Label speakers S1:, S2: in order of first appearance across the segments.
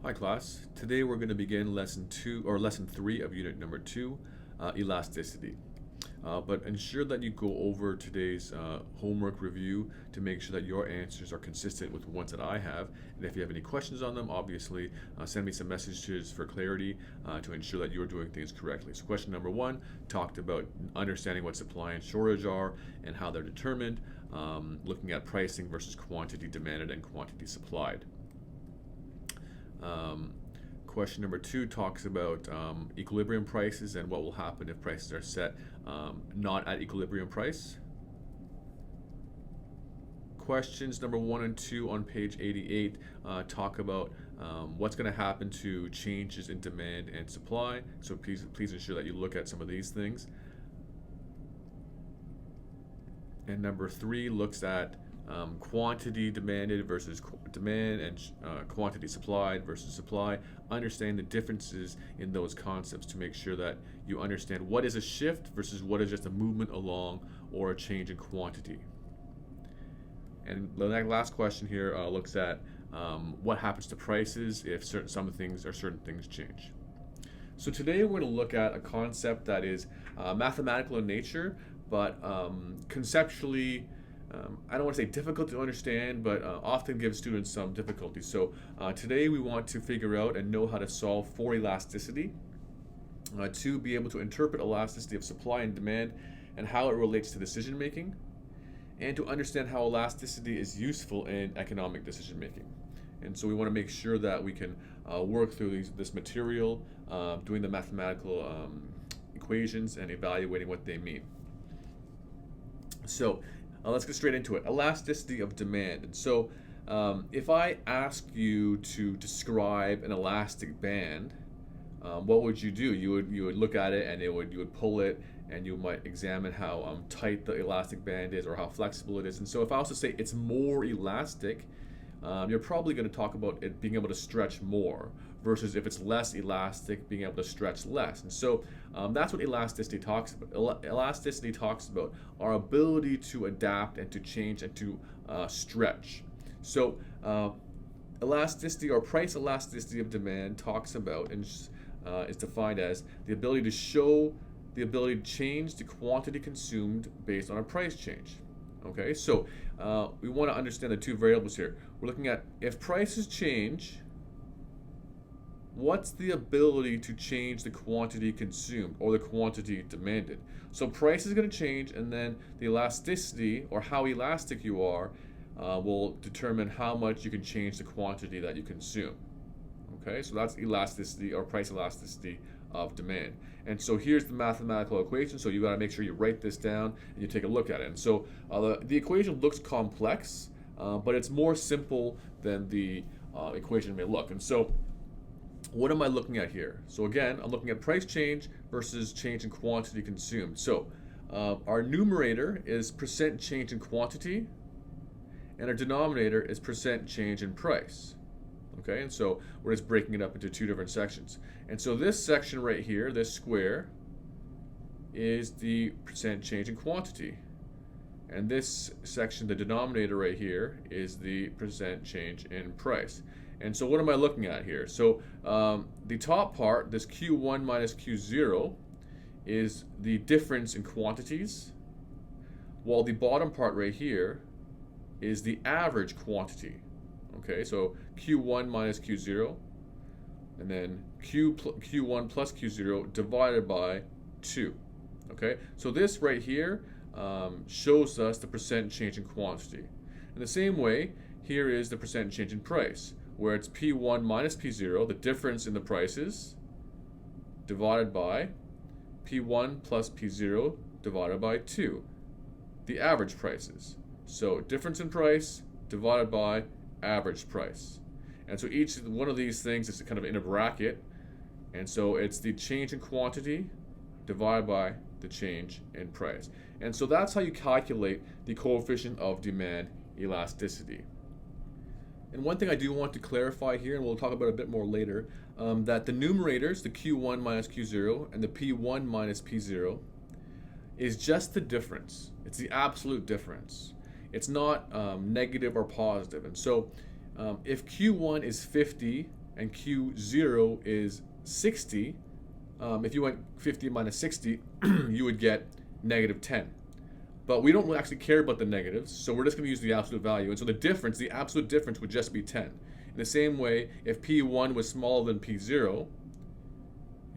S1: Hi class. Today we're going to begin lesson 3 of unit number 2, elasticity. But ensure that you go over today's homework review to make sure that your answers are consistent with the ones that I have. And if you have any questions on them, obviously send me some messages for clarity to ensure that you're doing things correctly. So question number 1 talked about understanding what supply and shortage are and how they're determined, looking at pricing versus quantity demanded and quantity supplied. Question number 2 talks about equilibrium prices and what will happen if prices are set not at equilibrium price. Questions number 1 and 2 on page 88 talk about what's going to happen to changes in demand and supply. So please ensure that you look at some of these things. And number 3 looks at quantity demanded versus demand and quantity supplied versus supply. Understand the differences in those concepts to make sure that you understand what is a shift versus what is just a movement along or a change in quantity. And the last question here looks at what happens to prices if certain things change. So today we're going to look at a concept that is mathematical in nature, but conceptually I don't want to say difficult to understand, but often gives students some difficulty. So today we want to figure out and know how to solve for elasticity, to be able to interpret elasticity of supply and demand and how it relates to decision making, and to understand how elasticity is useful in economic decision making. And so we want to make sure that we can work through this material, doing the mathematical equations and evaluating what they mean. So let's get straight into it. Elasticity of demand. And so if I ask you to describe an elastic band, what would you do? You would look at it and you would pull it, and you might examine how tight the elastic band is or how flexible it is. And so if I was to say it's more elastic, you're probably going to talk about it being able to stretch more versus if it's less elastic, being able to stretch less. And so that's what elasticity talks about. Elasticity talks about our ability to adapt and to change and to stretch. So elasticity or price elasticity of demand talks about and is defined as the ability to show the ability to change the quantity consumed based on a price change. Okay, so we want to understand the two variables here. We're looking at if prices change, what's the ability to change the quantity consumed or the quantity demanded? So price is going to change, and then the elasticity or how elastic you are will determine how much you can change the quantity that you consume. Okay, so that's elasticity or price elasticity of demand. And so here's the mathematical equation. So you got to make sure you write this down and you take a look at it. And so the equation looks complex, but it's more simple than the equation may look. And so what am I looking at here? So again, I'm looking at price change versus change in quantity consumed. So our numerator is percent change in quantity, and our denominator is percent change in price. Okay, and so we're just breaking it up into two different sections. And so this section right here, this square, is the percent change in quantity. And this section, the denominator right here, is the percent change in price. And so what am I looking at here? So the top part, this Q1 minus Q0, is the difference in quantities, while the bottom part right here is the average quantity. Okay, so Q1 minus Q0, and then Q1 plus Q0 divided by 2. Okay, so this right here shows us the percent change in quantity. In the same way, here is the percent change in price, where it's P1 minus P0, the difference in the prices, divided by P1 plus P0 divided by 2, the average prices. So difference in price divided by average price. And so each one of these things is kind of in a bracket, and so it's the change in quantity divided by the change in price. And so that's how you calculate the coefficient of demand elasticity. And one thing I do want to clarify here, and we'll talk about it a bit more later, that the numerators, the Q1 minus Q0 and the P1 minus P0, is just the difference. It's the absolute difference. It's not negative or positive. And so if Q1 is 50 and Q0 is 60, if you went 50 minus 60, you would get negative 10. But we don't actually care about the negatives, so we're just going to use the absolute value. And so the difference, the absolute difference, would just be 10. In the same way, if P1 was smaller than P0,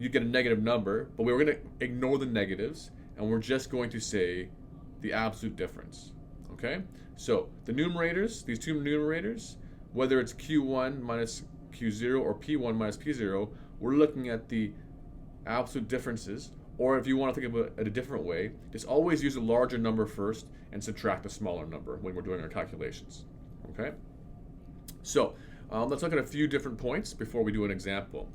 S1: you get a negative number, but we're going to ignore the negatives, and we're just going to say the absolute difference. Okay? So the numerators, these two numerators, whether it's Q1 minus Q0 or P1 minus P0, we're looking at the absolute differences. Or if you want to think of it a different way, just always use a larger number first and subtract a smaller number when we're doing our calculations. Okay? So let's look at a few different points before we do an example.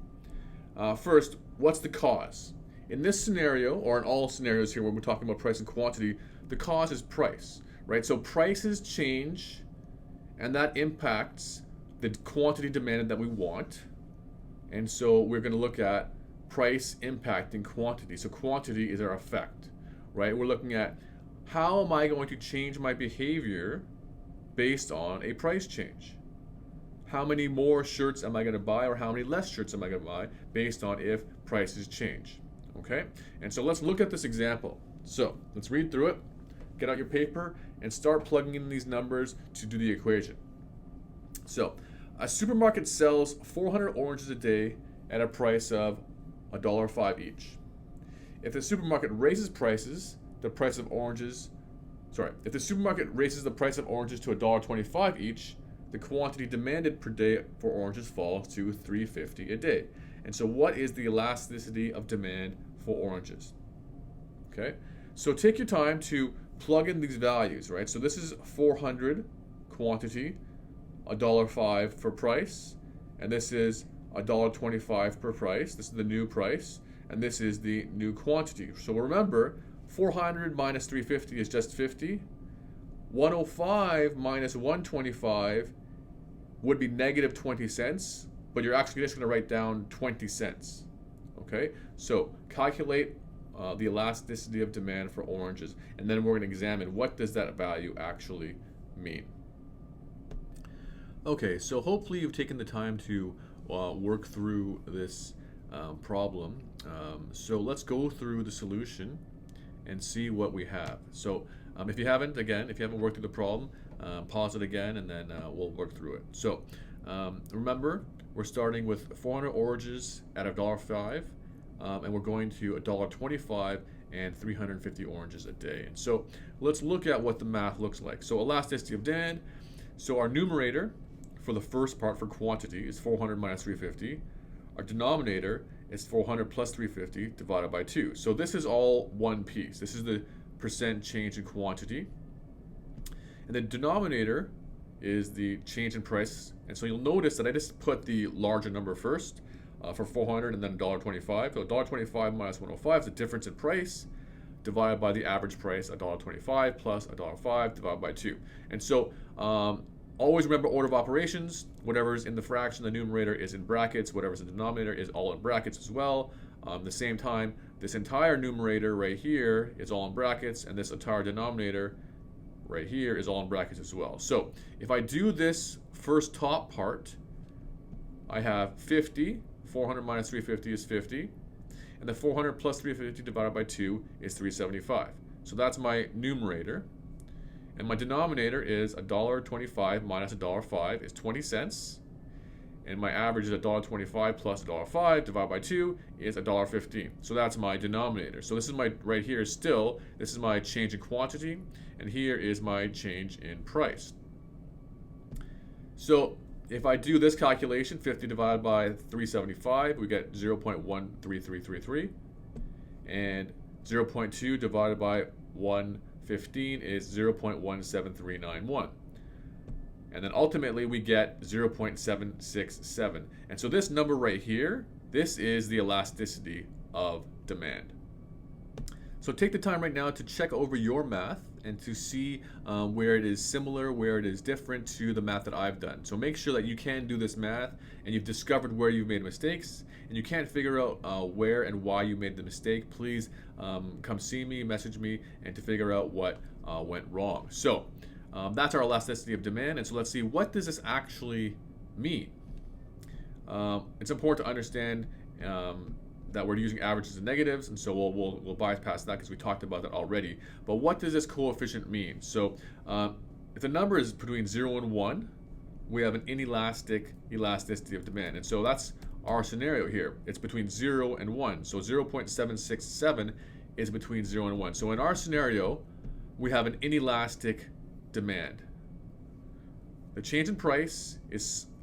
S1: First, what's the cause? In this scenario, or in all scenarios here when we're talking about price and quantity, the cause is price, right? So prices change, and that impacts the quantity demanded that we want. And so we're going to look at price impacting quantity. So quantity is our effect, right? We're looking at how am I going to change my behavior based on a price change? How many more shirts am I going to buy, or how many less shirts am I going to buy based on if prices change? Okay? And so let's look at this example. So let's read through it, get out your paper, and start plugging in these numbers to do the equation. So a supermarket sells 400 oranges a day at a price of $1.05 each. If the supermarket raises prices, the price of oranges, if the supermarket raises the price of oranges to $1.25 each, the quantity demanded per day for oranges falls to $3.50 a day. And so what is the elasticity of demand for oranges? Okay, so take your time to plug in these values, right? So this is 400 quantity, $1.05 for price, and this is $1.25 per price. This is the new price, and this is the new quantity. So remember, 400 minus 350 is just 50. 105 minus 125 would be negative 20 cents, but you're actually just going to write down 20 cents. Okay, so calculate the elasticity of demand for oranges, and then we're going to examine what does that value actually mean. Okay, so hopefully you've taken the time to work through this problem. So let's go through the solution and see what we have. So if you haven't worked through the problem, pause it again, and then we'll work through it. So remember, we're starting with 400 oranges at $1.05, and we're going to $1.25 and 350 oranges a day. And so let's look at what the math looks like. So elasticity of demand. So our numerator for the first part for quantity is 400 minus 350. Our denominator is 400 plus 350 divided by 2. So this is all one piece. This is the percent change in quantity. And the denominator is the change in price. And so you'll notice that I just put the larger number first for 400 and then $1.25. So $1.25 minus 105 is the difference in price divided by the average price, $1.25 plus $1.05 divided by 2. And so always remember order of operations. Whatever's in the fraction, the numerator is in brackets. Whatever's in the denominator is all in brackets as well. The same time, this entire numerator right here is all in brackets, and this entire denominator right here is all in brackets as well. So if I do this first top part, I have 50. 400 minus 350 is 50. And the 400 plus 350 divided by 2 is 375. So that's my numerator. And my denominator is $1.25 minus $1.05 is 20 cents. And my average is $1.25 plus $1.05 divided by 2 is $1.15. So that's my denominator. So this is my, right here still, this is my change in quantity, and here is my change in price. So if I do this calculation, 50 divided by 375, we get 0.13333. And 0.2 divided by 115 is 0.17391. And then ultimately we get 0.767. And so this number right here, this is the elasticity of demand. So take the time right now to check over your math and to see where it is similar, where it is different to the math that I've done. So make sure that you can do this math and you've discovered where you've made mistakes and you can't figure out where and why you made the mistake. Please come see me, message me, and to figure out what went wrong. So that's our elasticity of demand. And so let's see, what does this actually mean? it's important to understand that we're using averages and negatives, and so we'll bypass that because we talked about that already. But what does this coefficient mean? So if the number is between 0 and 1, we have an inelastic elasticity of demand. And so that's our scenario here. It's between 0 and 1. So 0.767 is between 0 and 1. So in our scenario, we have an inelastic demand. The change in price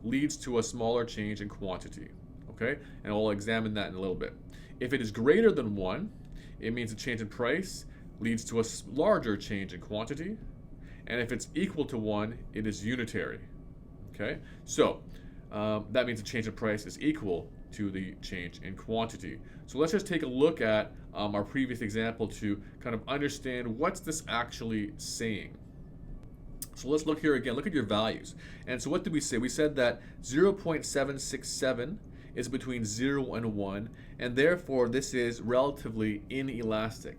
S1: leads to a smaller change in quantity. Okay? And we'll examine that in a little bit. If it is greater than 1, it means the change in price leads to a larger change in quantity. And if it's equal to 1, it is unitary. Okay? So that means the change in price is equal to the change in quantity. So let's just take a look at our previous example to kind of understand what's this actually saying. So let's look here again. Look at your values. And so what did we say? We said that 0.767 is between 0 and 1, and therefore this is relatively inelastic.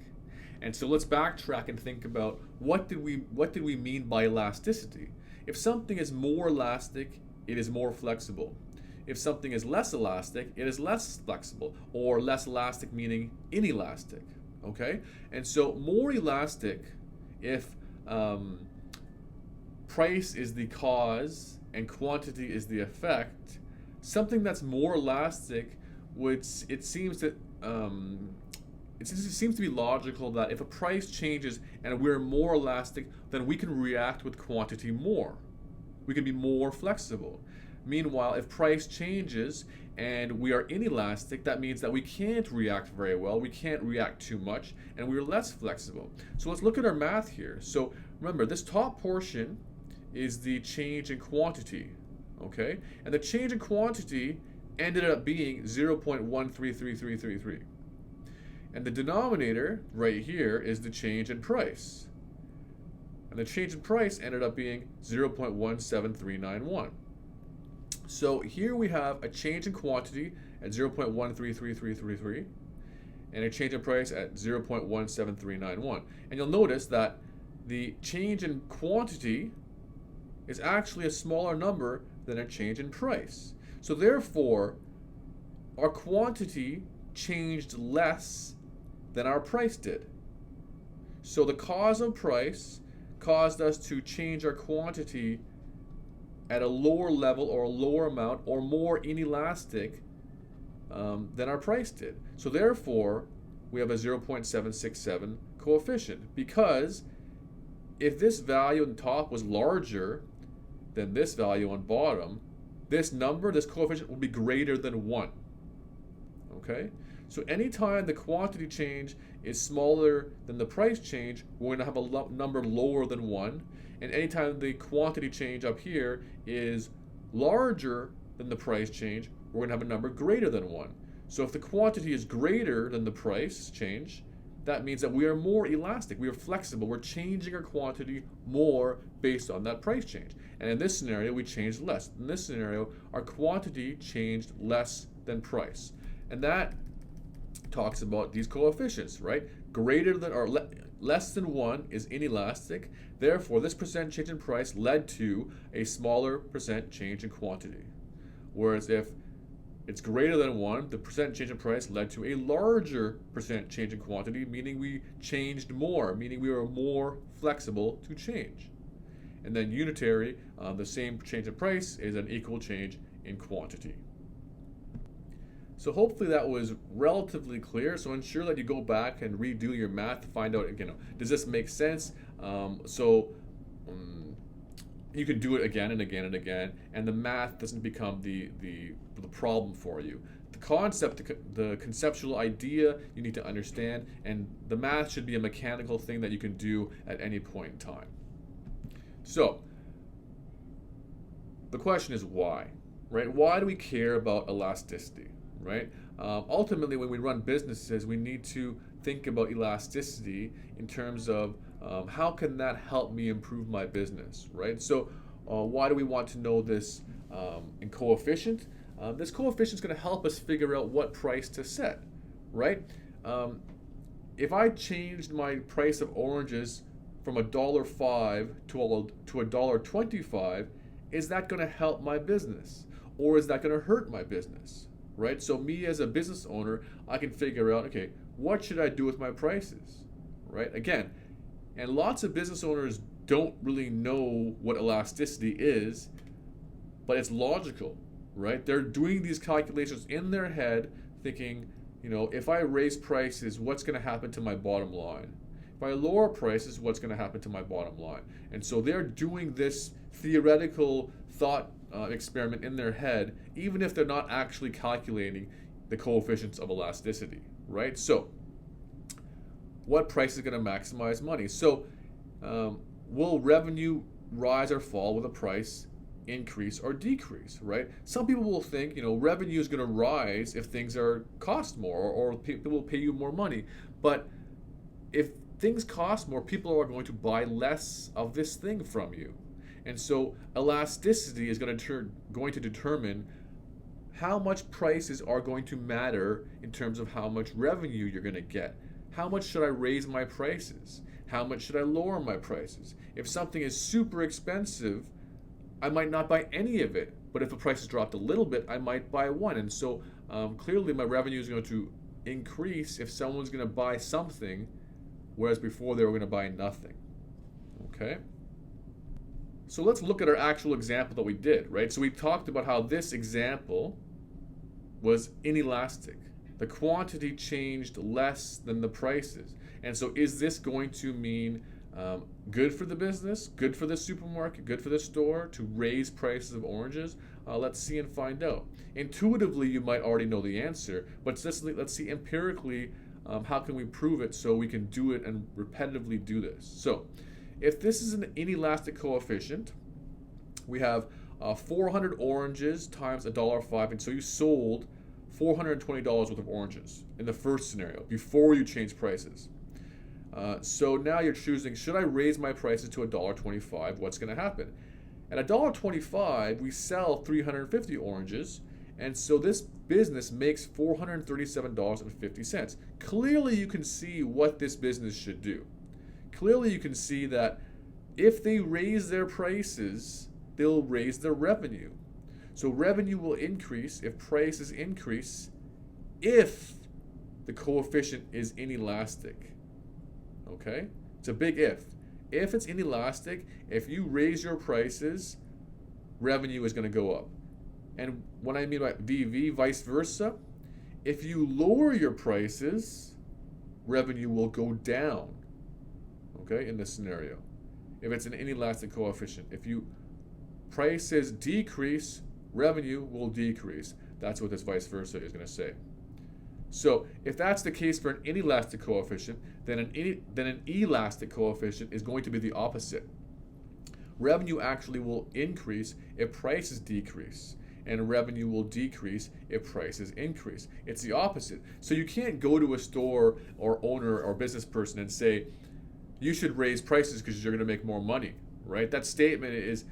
S1: And so let's backtrack and think about what did we mean by elasticity? If something is more elastic, it is more flexible. If something is less elastic, it is less flexible, or less elastic meaning inelastic. Okay? And so more elastic if price is the cause and quantity is the effect. Something that's more elastic it seems to be logical that if a price changes and we're more elastic, then we can react with quantity more. We can be more flexible. Meanwhile, if price changes and we are inelastic, that means that we can't react very well, we can't react too much, and we're less flexible. So let's look at our math here. So remember, this top portion is the change in quantity, okay? And the change in quantity ended up being 0.133333. And the denominator right here is the change in price. And the change in price ended up being 0.17391. So here we have a change in quantity at 0.133333 and a change in price at 0.17391. And you'll notice that the change in quantity is actually a smaller number than a change in price. So therefore, our quantity changed less than our price did. So the cause of price caused us to change our quantity at a lower level or a lower amount or more inelastic than our price did. So therefore, we have a 0.767 coefficient, because if this value on top was larger than this value on bottom, this coefficient will be greater than 1. Okay? So anytime the quantity change is smaller than the price change, we're going to have a number lower than 1. And anytime the quantity change up here is larger than the price change, we're going to have a number greater than 1. So if the quantity is greater than the price change, that means that we are more elastic, we are flexible, we're changing our quantity more based on that price change. And in this scenario, we changed less. In this scenario, our quantity changed less than price. And that talks about these coefficients, right? Greater than or less than 1 is inelastic. Therefore, this percent change in price led to a smaller percent change in quantity. Whereas if it's greater than 1, the percent change in price led to a larger percent change in quantity, meaning we changed more, meaning we were more flexible to change. And then unitary, the same change in price is an equal change in quantity. So hopefully that was relatively clear. So ensure that you go back and redo your math to find out, does this make sense? You can do it again and again and again, and the math doesn't become the problem for you. The concept, the conceptual idea, you need to understand, and the math should be a mechanical thing that you can do at any point in time. So the question is why, right? Why do we care about elasticity, right? Ultimately, when we run businesses, we need to think about elasticity in terms of how can that help me improve my business, right? So why do we want to know this in coefficient? This coefficient is going to help us figure out what price to set, right? If I changed my price of oranges from $1.05 to $1.25, is that going to help my business? or is that going to hurt my business, right? So me as a business owner, I can figure out, okay, what should I do with my prices, right? Again, and lots of business owners don't really know what elasticity is, but it's logical, right? They're doing these calculations in their head thinking, if I raise prices, what's going to happen to my bottom line? If I lower prices, what's going to happen to my bottom line? And so they're doing this theoretical thought experiment in their head, even if they're not actually calculating the coefficients of elasticity, right? So what price is going to maximize money? So will revenue rise or fall with a price increase or decrease, right? Some people will think, revenue is going to rise if things cost more, or people will pay you more money. But if things cost more, people are going to buy less of this thing from you. And so elasticity is going to determine how much prices are going to matter in terms of how much revenue you're going to get. How much should I raise my prices? How much should I lower my prices? If something is super expensive, I might not buy any of it. But if the prices dropped a little bit, I might buy one. And so clearly my revenue is going to increase if someone's going to buy something, whereas before they were going to buy nothing. Okay? So let's look at our actual example that we did, right? So we talked about how this example was inelastic. The quantity changed less than the prices. And so is this going to mean good for the business, good for the supermarket, good for the store to raise prices of oranges? Let's see and find out. Intuitively, you might already know the answer, but let's see empirically how can we prove it so we can do it and repetitively do this. So if this is an inelastic coefficient, we have 400 oranges times $1.05, and so you sold $420 worth of oranges in the first scenario before you change prices. So now you're choosing, should I raise my prices to $1.25? What's going to happen? At $1.25, we sell 350 oranges, and so this business makes $437.50. Clearly you can see what this business should do. Clearly you can see that if they raise their prices, they'll raise their revenue. So revenue will increase if prices increase if the coefficient is inelastic. Okay? It's a big if. If it's inelastic, if you raise your prices, revenue is going to go up. And what I mean by VV, vice versa, if you lower your prices, revenue will go down. Okay, in this scenario. If it's an inelastic coefficient. If you prices decrease, revenue will decrease. That's what this vice versa is going to say. So if that's the case for an inelastic coefficient, then an elastic coefficient is going to be the opposite. Revenue actually will increase if prices decrease, and revenue will decrease if prices increase. It's the opposite. So you can't go to a store or owner or business person and say, you should raise prices because you're going to make more money, right? That statement is,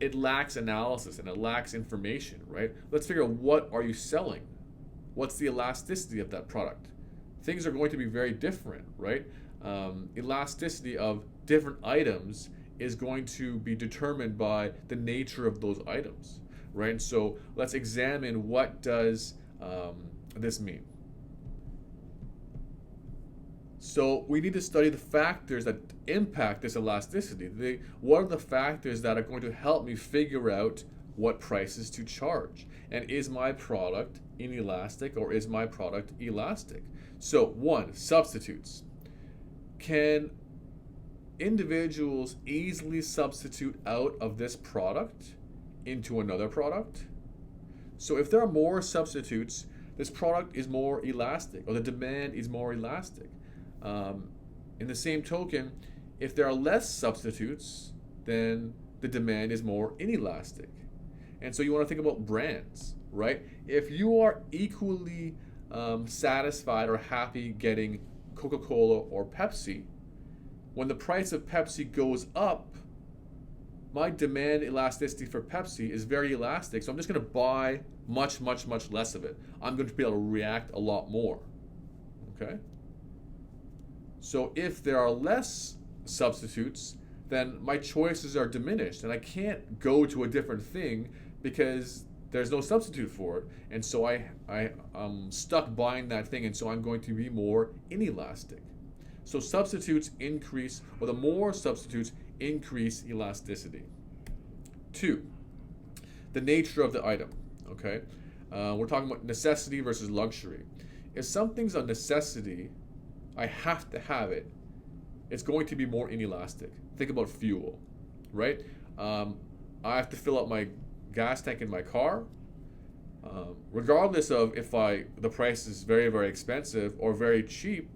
S1: it lacks analysis and it lacks information, right? Let's figure out, what are you selling? What's the elasticity of that product? Things are going to be very different, right? Elasticity of different items is going to be determined by the nature of those items, right? So let's examine, what does this mean? So we need to study the factors that impact this elasticity. What are the factors that are going to help me figure out what prices to charge? And is my product inelastic or is my product elastic? So 1, substitutes. Can individuals easily substitute out of this product into another product? So if there are more substitutes, this product is more elastic, or the demand is more elastic. In the same token, if there are less substitutes, then the demand is more inelastic. And so you want to think about brands, right? If you are equally satisfied or happy getting Coca-Cola or Pepsi, when the price of Pepsi goes up, my demand elasticity for Pepsi is very elastic, so I'm just going to buy much, much, much less of it. I'm going to be able to react a lot more, okay? So if there are less substitutes, then my choices are diminished, and I can't go to a different thing because there's no substitute for it, and so I'm stuck buying that thing, and so I'm going to be more inelastic. So substitutes increase, or the more substitutes increase elasticity. Two, the nature of the item. Okay, we're talking about necessity versus luxury. If something's a necessity, I have to have it, it's going to be more inelastic. Think about fuel, right? I have to fill up my gas tank in my car. Regardless of if the price is very, very expensive or very cheap,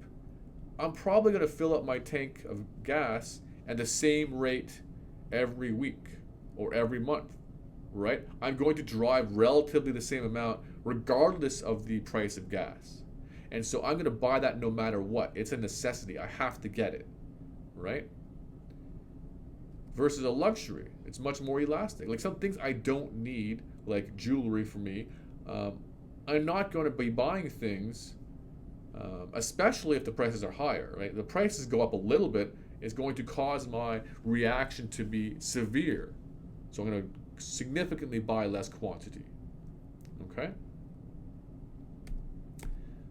S1: I'm probably going to fill up my tank of gas at the same rate every week or every month, right? I'm going to drive relatively the same amount regardless of the price of gas. And so I'm going to buy that no matter what. It's a necessity. I have to get it, right? Versus a luxury. It's much more elastic. Like some things I don't need, like jewelry for me, I'm not going to be buying things, especially if the prices are higher, right? The prices go up a little bit, is going to cause my reaction to be severe. So I'm going to significantly buy less quantity, okay?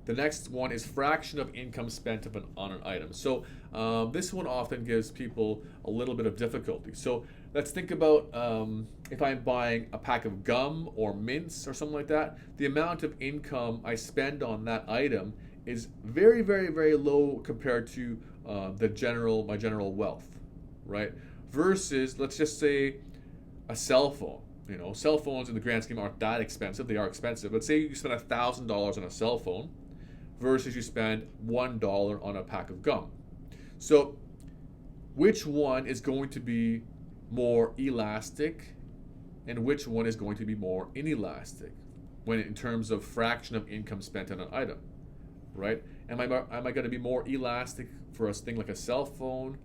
S1: The next one is fraction of income spent on an item. So this one often gives people a little bit of difficulty. So let's think about if I'm buying a pack of gum or mints or something like that, the amount of income I spend on that item is very, very, very low compared to my general wealth, right? Versus, let's just say, a cell phone. You know, cell phones in the grand scheme aren't that expensive. They are expensive. Let's say you spend $1,000 on a cell phone versus you spend $1 on a pack of gum. So which one is going to be more elastic and which one is going to be more inelastic when in terms of fraction of income spent on an item, right? Am I going to be more elastic for a thing like a cell phone?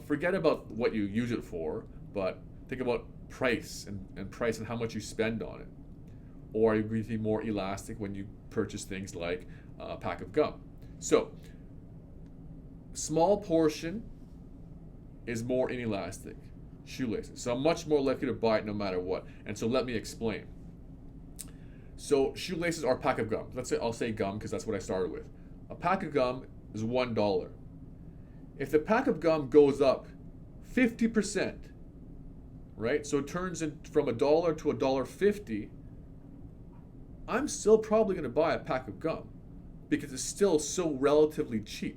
S1: Forget about what you use it for, but think about price and price and how much you spend on it. Or are you going to be more elastic when you purchase things like a pack of gum? So, small portion is more inelastic. Shoelaces. So I'm much more likely to buy it no matter what. And so let me explain. So shoelaces are a pack of gum. I'll say gum because that's what I started with. A pack of gum is $1. If the pack of gum goes up 50%, right? So it turns in from $1 to $1.50, I'm still probably going to buy a pack of gum because it's still so relatively cheap,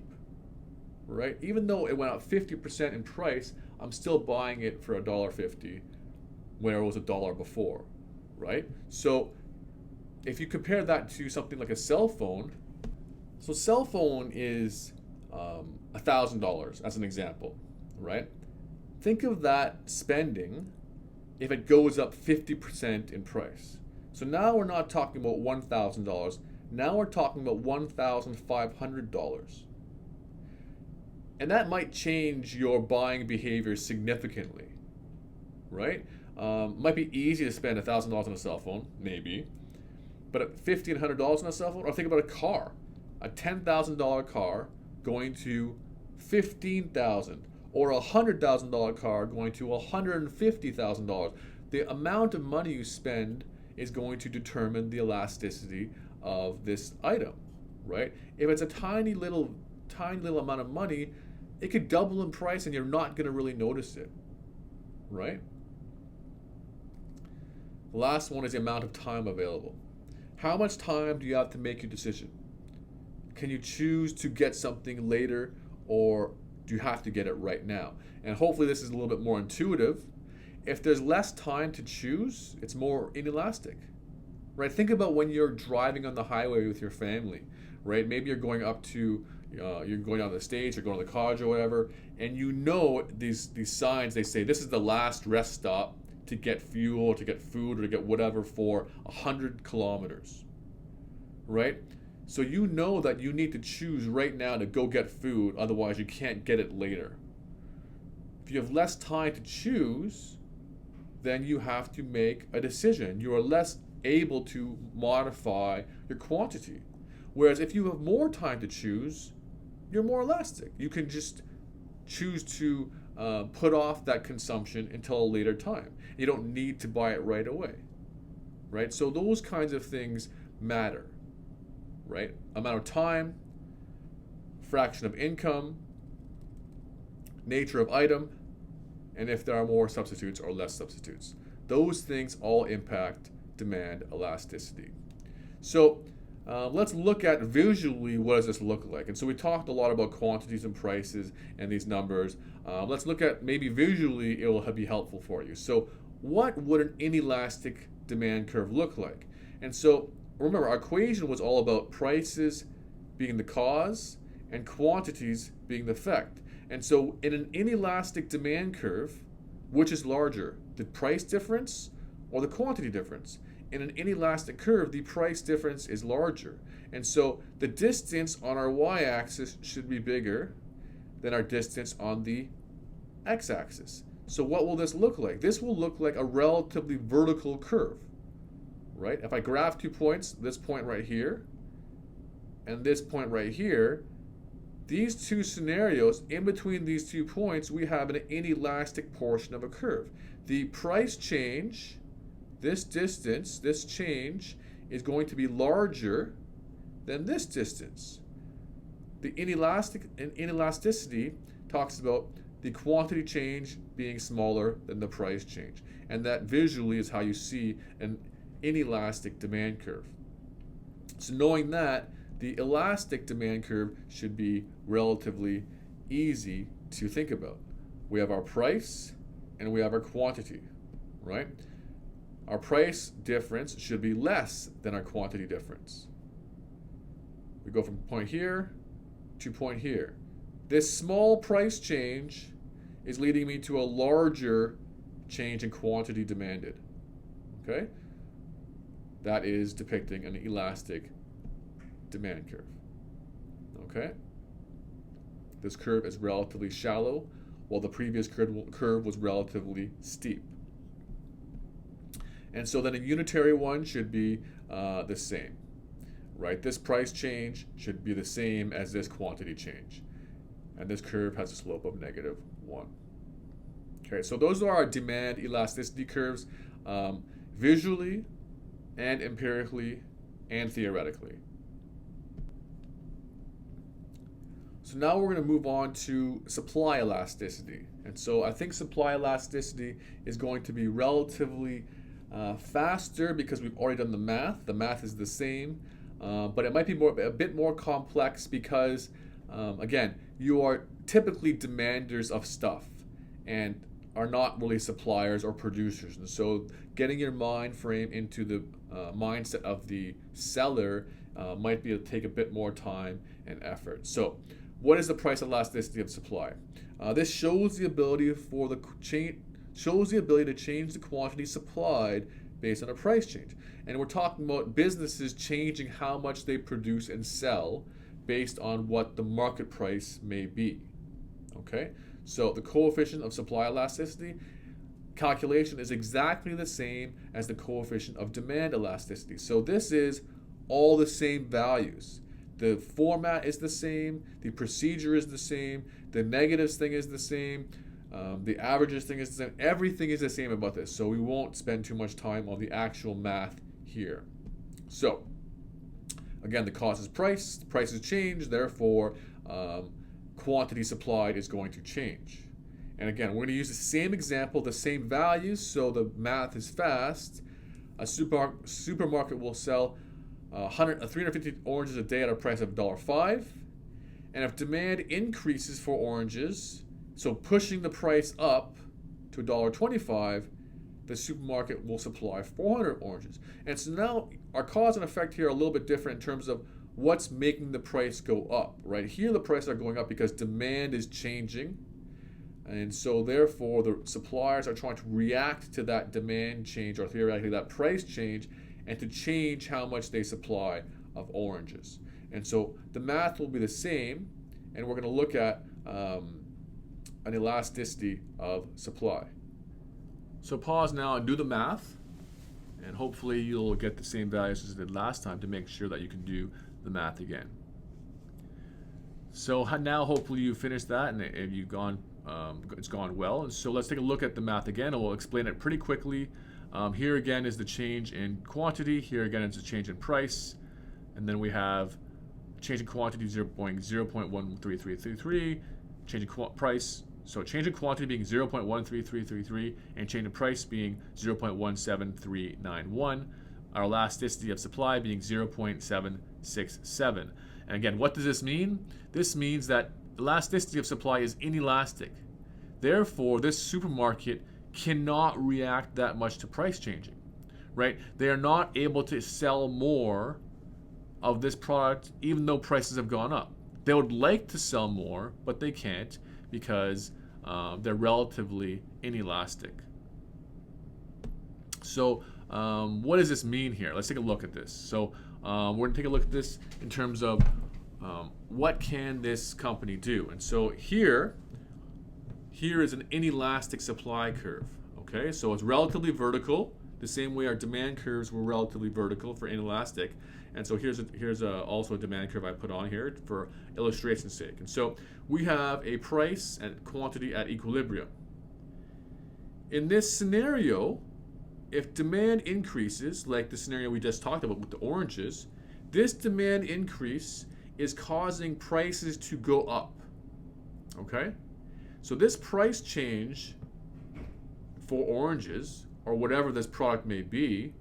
S1: right? Even though it went up 50% in price, I'm still buying it for $1.50 where it was $1 before, right? So if you compare that to something like a cell phone, so cell phone is $1,000 as an example, right? Think of that spending if it goes up 50% in price. So now we're not talking about $1,000. Now we're talking about $1,500. And that might change your buying behavior significantly, right? Might be easy to spend $1,000 on a cell phone, maybe. But at $1,500 on a cell phone, or think about a car. A $10,000 car going to $15,000, or a $100,000 car going to $150,000. The amount of money you spend is going to determine the elasticity of this item, right? If it's a tiny little amount of money, it could double in price and you're not going to really notice it, right? The last one is the amount of time available. How much time do you have to make your decision? Can you choose to get something later, or do you have to get it right now? And hopefully this is a little bit more intuitive. If there's less time to choose, it's more inelastic, right? Think about when you're driving on the highway with your family, right? Maybe you're going up to, you're going down the States, you're going to the college or whatever, and you know these signs, they say this is the last rest stop to get fuel, to get food, or to get whatever for 100 kilometers, right? So you know that you need to choose right now to go get food, otherwise you can't get it later. If you have less time to choose, then you have to make a decision. You are less able to modify your quantity. Whereas if you have more time to choose, you're more elastic. You can just choose to put off that consumption until a later time. You don't need to buy it right away. right? So those kinds of things matter, right? Amount of time, fraction of income, nature of item, and if there are more substitutes or less substitutes. Those things all impact demand elasticity. So let's look at visually what does this look like. And so we talked a lot about quantities and prices and these numbers. Let's look at maybe visually it will be helpful for you. So what would an inelastic demand curve look like? And so remember, our equation was all about prices being the cause and quantities being the effect. And so in an inelastic demand curve, which is larger, the price difference or the quantity difference? In an inelastic curve, the price difference is larger. And so the distance on our y-axis should be bigger than our distance on the x-axis. So what will this look like? This will look like a relatively vertical curve, right? If I graph 2 points, this point right here and this point right here, these two scenarios, in between these 2 points, we have an inelastic portion of a curve. The price change, this distance, this change, is going to be larger than this distance. The inelasticity talks about the quantity change being smaller than the price change. And that visually is how you see an inelastic demand curve. So knowing that, the elastic demand curve should be relatively easy to think about. We have our price and we have our quantity, right? Our price difference should be less than our quantity difference. We go from point here to point here. This small price change is leading me to a larger change in quantity demanded, okay? That is depicting an elastic demand curve. Okay? This curve is relatively shallow, while the previous curve was relatively steep. And so then a unitary one should be the same, right? This price change should be the same as this quantity change. And this curve has a slope of -1. Okay, so those are our demand elasticity curves, visually and empirically and theoretically. So now we're going to move on to supply elasticity. And so I think supply elasticity is going to be relatively faster because we've already done the math. The math is the same, but it might be a bit more complex because, again, you are typically demanders of stuff and are not really suppliers or producers. And so getting your mind frame into the mindset of the seller might take a bit more time and effort. So what is the price elasticity of supply? This shows the ability to change the quantity supplied based on a price change. And we're talking about businesses changing how much they produce and sell based on what the market price may be. Okay? So the coefficient of supply elasticity calculation is exactly the same as the coefficient of demand elasticity. So this is all the same values. The format is the same, the procedure is the same, the negatives thing is the same, the averages thing is the same. Everything is the same about this, so we won't spend too much time on the actual math here. So, again, the cost is price, prices change, therefore quantity supplied is going to change. And again, we're going to use the same example, the same values, so the math is fast. A supermarket will sell 350 oranges a day at a price of $1.05. And if demand increases for oranges, so pushing the price up to $1.25, the supermarket will supply 400 oranges. And so now our cause and effect here are a little bit different in terms of what's making the price go up, right? Here the prices are going up because demand is changing. And so therefore the suppliers are trying to react to that demand change, or theoretically that price change, and to change how much they supply of oranges. And so the math will be the same, and we're going to look at an elasticity of supply. So pause now and do the math, and hopefully you'll get the same values as you did last time to make sure that you can do the math again. So now hopefully you finished that and you've gone, it's gone well. And so let's take a look at the math again, and we'll explain it pretty quickly. Here again is the change in quantity. Here again is the change in price. And then we have change in quantity 0.0.13333, change in price. So change in quantity being 0.13333 and change in price being 0.17391. Our elasticity of supply being 0.767. And again, what does this mean? This means that elasticity of supply is inelastic. Therefore, this supermarket cannot react that much to price changing, right? They are not able to sell more of this product even though prices have gone up. They would like to sell more, but they can't because they're relatively inelastic. So what does this mean here? Let's take a look at this. So we're going to take a look at this in terms of what can this company do. And so here is an inelastic supply curve. Okay, so it's relatively vertical, the same way our demand curves were relatively vertical for inelastic. And so here's also a demand curve I put on here for illustration's sake. And so we have a price and quantity at equilibrium. In this scenario, if demand increases, like the scenario we just talked about with the oranges, this demand increase is causing prices to go up. Okay? So this price change for oranges, or whatever this product may be,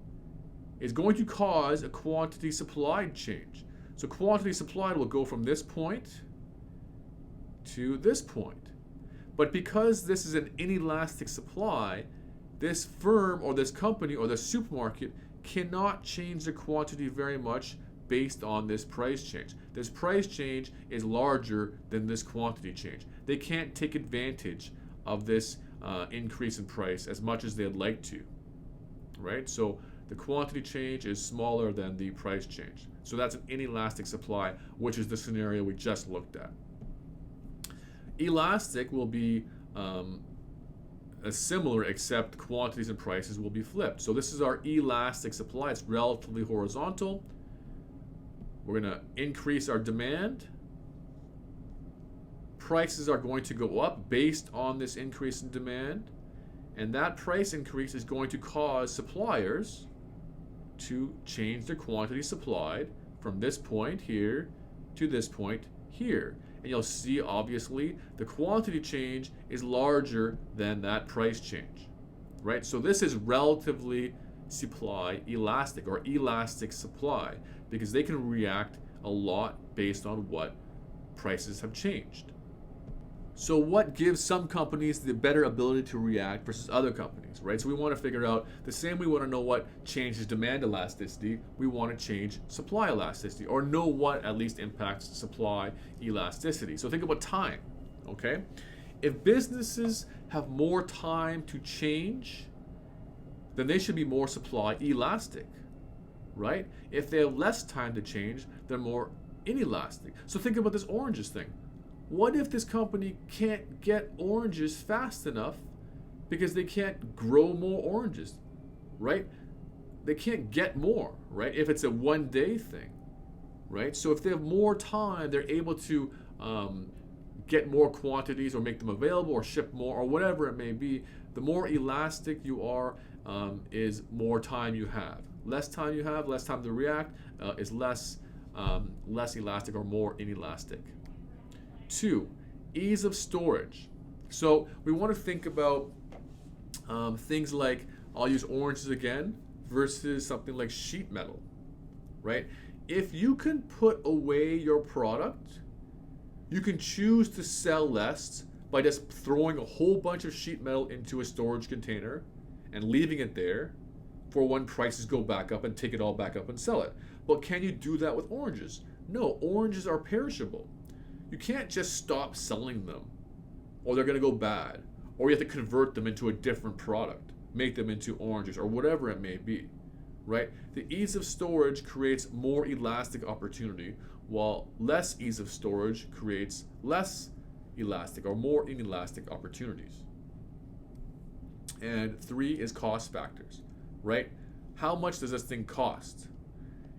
S1: is going to cause a quantity supplied change. So quantity supplied will go from this point to this point. But because this is an inelastic supply, this firm or this company or the supermarket cannot change the quantity very much based on this price change. This price change is larger than this quantity change. They can't take advantage of this increase in price as much as they'd like to, right? So the quantity change is smaller than the price change. So that's an inelastic supply, which is the scenario we just looked at. Elastic will be similar, except quantities and prices will be flipped. So this is our elastic supply. It's relatively horizontal. We're going to increase our demand. Prices are going to go up based on this increase in demand, and that price increase is going to cause suppliers to change their quantity supplied from this point here to this point here. And you'll see, obviously, the quantity change is larger than that price change, right? So this is relatively supply elastic, or elastic supply, because they can react a lot based on what prices have changed. So what gives some companies the better ability to react versus other companies, right? So we want to figure out, the same we want to know what changes demand elasticity, we want to change supply elasticity, or know what at least impacts supply elasticity. So think about time, okay? If businesses have more time to change, then they should be more supply elastic, right? If they have less time to change, they're more inelastic. So think about this oranges thing. What if this company can't get oranges fast enough because they can't grow more oranges, right? They can't get more, right? If it's a one-day thing, right? So if they have more time, they're able to get more quantities or make them available or ship more or whatever it may be. The more elastic you are is more time you have. Less time you have, less time to react is less elastic or more inelastic. 2, ease of storage. So we want to think about things like, I'll use oranges again, versus something like sheet metal, right? If you can put away your product, you can choose to sell less by just throwing a whole bunch of sheet metal into a storage container and leaving it there for when prices go back up and take it all back up and sell it. But can you do that with oranges? No, oranges are perishable. You can't just stop selling them, or they're going to go bad, or you have to convert them into a different product, make them into oranges, or whatever it may be, right? The ease of storage creates more elastic opportunity, while less ease of storage creates less elastic or more inelastic opportunities. And 3 is cost factors, right? How much does this thing cost?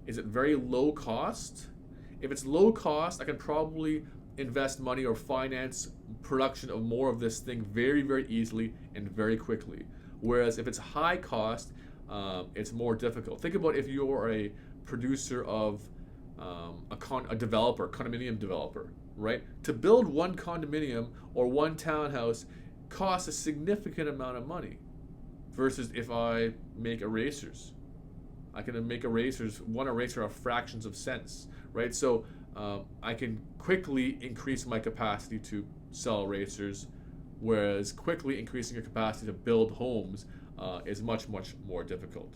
S1: Is it very low cost? If it's low cost, I can probably invest money or finance production of more of this thing very, very easily and very quickly. Whereas if it's high cost, it's more difficult. Think about if you're a producer of a developer, condominium developer, right? To build one condominium or one townhouse costs a significant amount of money versus if I make erasers. I can make erasers, one eraser of fractions of cents, right? So I can quickly increase my capacity to sell erasers, whereas quickly increasing your capacity to build homes is much, much more difficult.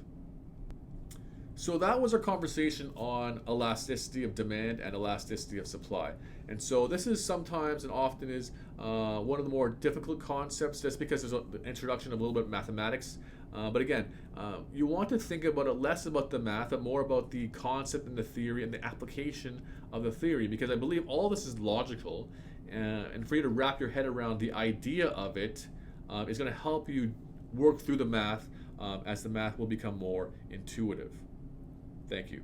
S1: So that was our conversation on elasticity of demand and elasticity of supply. And so this is sometimes and often is one of the more difficult concepts just because there's an introduction of a little bit of mathematics. But again, you want to think about it less about the math and more about the concept and the theory and the application of the theory, because I believe all this is logical, and for you to wrap your head around the idea of it is going to help you work through the math as the math will become more intuitive. Thank you.